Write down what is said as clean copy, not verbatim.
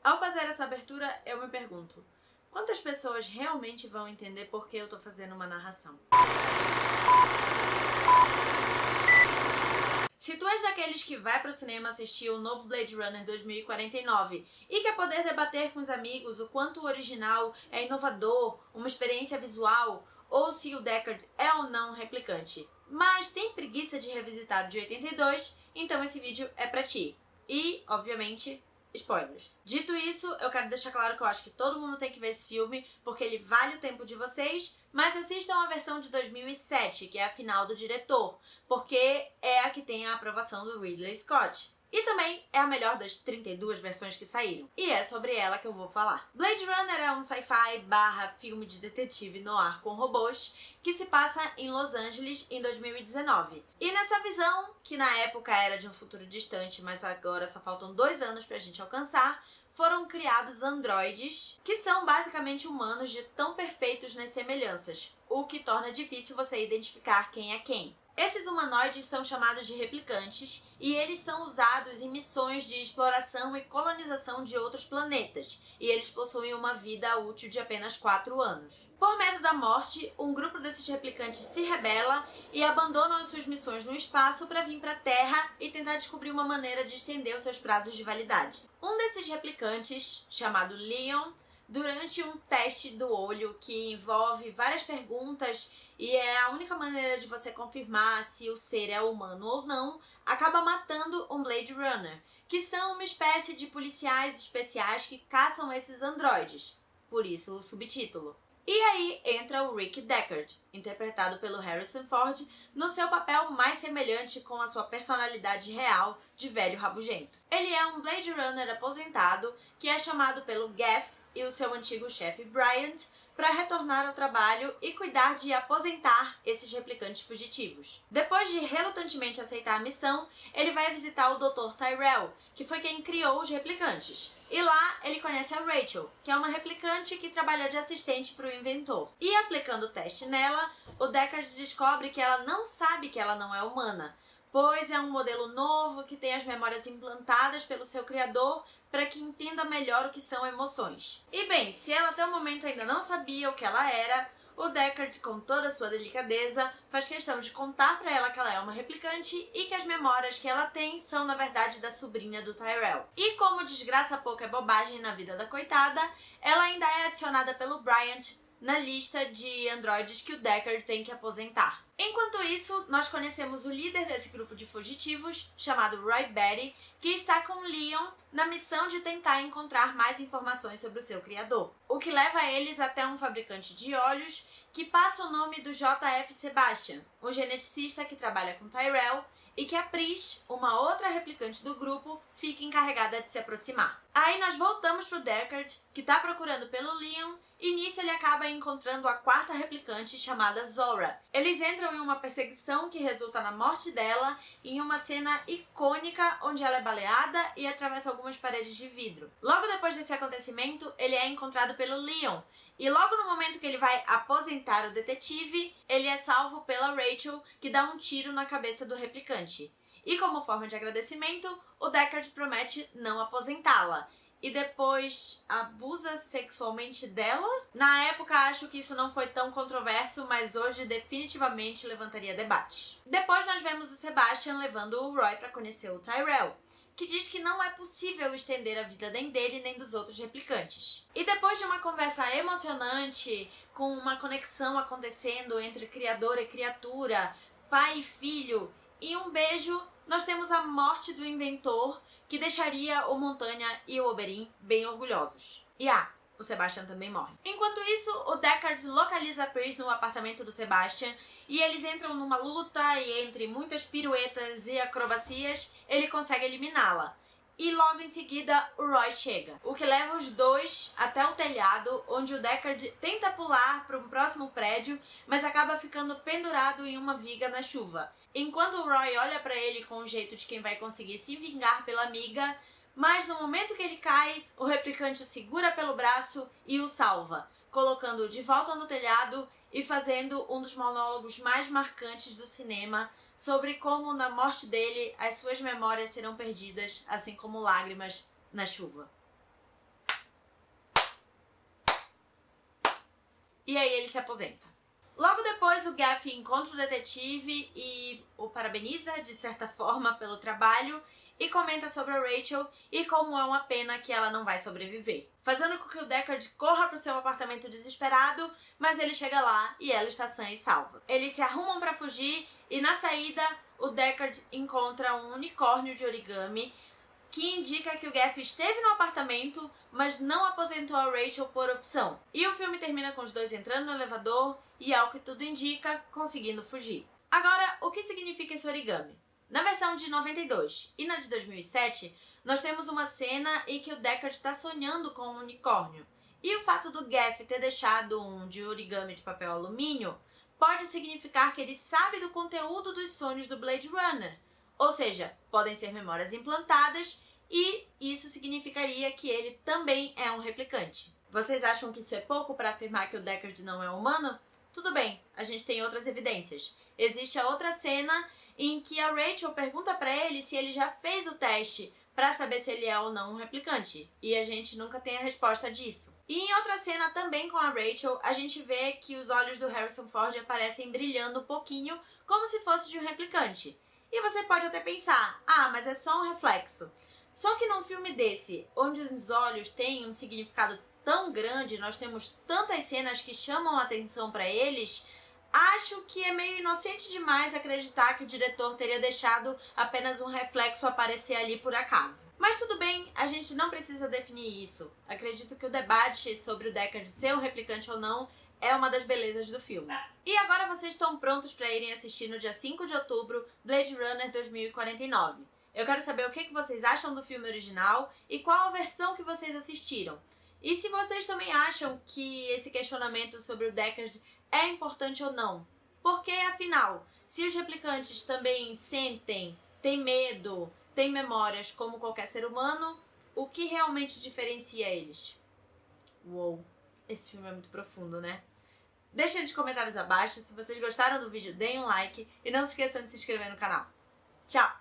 Ao fazer essa abertura, eu me pergunto, quantas pessoas realmente vão entender por que eu tô fazendo uma narração? Se tu és daqueles que vai pro cinema assistir o novo Blade Runner 2049 e quer poder debater com os amigos o quanto o original é inovador, uma experiência visual, ou se o Deckard é ou não um replicante, mas tem preguiça de revisitar o de 82, então esse vídeo é pra ti. E, obviamente, spoilers. Dito isso, eu quero deixar claro que eu acho que todo mundo tem que ver esse filme, porque ele vale o tempo de vocês, mas assistam a versão de 2007, que é a final do diretor, porque é a que tem a aprovação do Ridley Scott. E também é a melhor das 32 versões que saíram. E é sobre ela que eu vou falar. Blade Runner é um sci-fi barra filme de detetive noir com robôs que se passa em Los Angeles em 2019. E nessa visão, que na época era de um futuro distante, mas agora só faltam 2 anos pra gente alcançar, foram criados androides, que são basicamente humanos de tão perfeitos nas semelhanças, o que torna difícil você identificar quem é quem. Esses humanoides são chamados de replicantes e eles são usados em missões de exploração e colonização de outros planetas, e eles possuem uma vida útil de apenas 4 anos. Por medo da morte, um grupo desses replicantes se rebela e abandonam as suas missões no espaço para vir para a Terra e tentar descobrir uma maneira de estender os seus prazos de validade. Um desses replicantes, chamado Leon, durante um teste do olho que envolve várias perguntas e é a única maneira de você confirmar se o ser é humano ou não, acaba matando um Blade Runner, que são uma espécie de policiais especiais que caçam esses androides, por isso o subtítulo. E aí entra o Rick Deckard, interpretado pelo Harrison Ford, no seu papel mais semelhante com a sua personalidade real de velho rabugento. Ele é um Blade Runner aposentado que é chamado pelo Gaff e o seu antigo chefe Bryant para retornar ao trabalho e cuidar de aposentar esses replicantes fugitivos. Depois de relutantemente aceitar a missão, ele vai visitar o Dr. Tyrell, que foi quem criou os replicantes. E lá ele conhece a Rachel, que é uma replicante que trabalha de assistente para o inventor. E aplicando o teste nela, o Deckard descobre que ela não sabe que ela não é humana, pois é um modelo novo que tem as memórias implantadas pelo seu criador para que entenda melhor o que são emoções. E bem, se ela até o momento ainda não sabia o que ela era, o Deckard, com toda a sua delicadeza, faz questão de contar para ela que ela é uma replicante e que as memórias que ela tem são, na verdade, da sobrinha do Tyrell. E como desgraça pouco é bobagem na vida da coitada, ela ainda é adicionada pelo Bryant na lista de androides que o Deckard tem que aposentar. Enquanto isso, nós conhecemos o líder desse grupo de fugitivos, chamado Roy Batty, que está com Leon na missão de tentar encontrar mais informações sobre o seu criador. O que leva eles até um fabricante de olhos que passa o nome do J.F. Sebastian, um geneticista que trabalha com Tyrell, e que a Pris, uma outra replicante do grupo, fica encarregada de se aproximar. Aí nós voltamos pro Deckard, que tá procurando pelo Leon, e nisso ele acaba encontrando a 4ª replicante chamada Zora. Eles entram em uma perseguição que resulta na morte dela, em uma cena icônica onde ela é baleada e atravessa algumas paredes de vidro. Logo depois desse acontecimento, ele é encontrado pelo Leon, e logo no momento que ele vai aposentar o detetive, ele é salvo pela Rachel, que dá um tiro na cabeça do replicante. E como forma de agradecimento, o Deckard promete não aposentá-la. E depois abusa sexualmente dela? Na época acho que isso não foi tão controverso, mas hoje definitivamente levantaria debate. Depois nós vemos o Sebastian levando o Roy para conhecer o Tyrell, que diz que não é possível estender a vida nem dele nem dos outros replicantes. E depois de uma conversa emocionante, com uma conexão acontecendo entre criador e criatura, pai e filho, e um beijo, nós temos a morte do inventor, que deixaria o Montanha e o Oberyn bem orgulhosos. E o Sebastian também morre. Enquanto isso, o Deckard localiza a Pris no apartamento do Sebastian e eles entram numa luta e entre muitas piruetas e acrobacias, ele consegue eliminá-la. E logo em seguida, o Roy chega, o que leva os dois até o telhado, onde o Deckard tenta pular para um próximo prédio, mas acaba ficando pendurado em uma viga na chuva. Enquanto o Roy olha para ele com o jeito de quem vai conseguir se vingar pela amiga, mas no momento que ele cai, o replicante o segura pelo braço e o salva, colocando-o de volta no telhado e fazendo um dos monólogos mais marcantes do cinema sobre como na morte dele as suas memórias serão perdidas, assim como lágrimas na chuva. e aí ele se aposenta. Logo depois, o Gaff encontra o detetive e o parabeniza, de certa forma, pelo trabalho e comenta sobre a Rachel e como é uma pena que ela não vai sobreviver, fazendo com que o Deckard corra para o seu apartamento desesperado, mas ele chega lá e ela está sã e salva. Eles se arrumam para fugir e na saída o Deckard encontra um unicórnio de origami que indica que o Gaff esteve no apartamento, mas não aposentou a Rachel por opção. E o filme termina com os dois entrando no elevador e, ao que tudo indica, conseguindo fugir. Agora, o que significa esse origami? Na versão de 92 e na de 2007, nós temos uma cena em que o Deckard está sonhando com um unicórnio. E o fato do Gaff ter deixado um de origami de papel alumínio pode significar que ele sabe do conteúdo dos sonhos do Blade Runner. Ou seja, podem ser memórias implantadas e isso significaria que ele também é um replicante. Vocês acham que isso é pouco para afirmar que o Deckard não é humano? Tudo bem, a gente tem outras evidências. Existe a outra cena em que a Rachel pergunta para ele se ele já fez o teste para saber se ele é ou não um replicante, e a gente nunca tem a resposta disso. E em outra cena também com a Rachel, a gente vê que os olhos do Harrison Ford aparecem brilhando um pouquinho, como se fosse de um replicante. E você pode até pensar, mas é só um reflexo. Só que num filme desse, onde os olhos têm um significado tão grande, nós temos tantas cenas que chamam a atenção para eles, acho que é meio inocente demais acreditar que o diretor teria deixado apenas um reflexo aparecer ali por acaso. Mas tudo bem, a gente não precisa definir isso. Acredito que o debate sobre o Deckard ser um replicante ou não é uma das belezas do filme. E agora vocês estão prontos para irem assistir no dia 5 de outubro Blade Runner 2049. Eu quero saber o que vocês acham do filme original e qual a versão que vocês assistiram. E se vocês também acham que esse questionamento sobre o Deckard é importante ou não. Porque, afinal, se os replicantes também sentem, têm medo, têm memórias como qualquer ser humano, o que realmente diferencia eles? Uou, esse filme é muito profundo, né? Deixem nos comentários abaixo. Se vocês gostaram do vídeo, deem um like e não se esqueçam de se inscrever no canal. Tchau!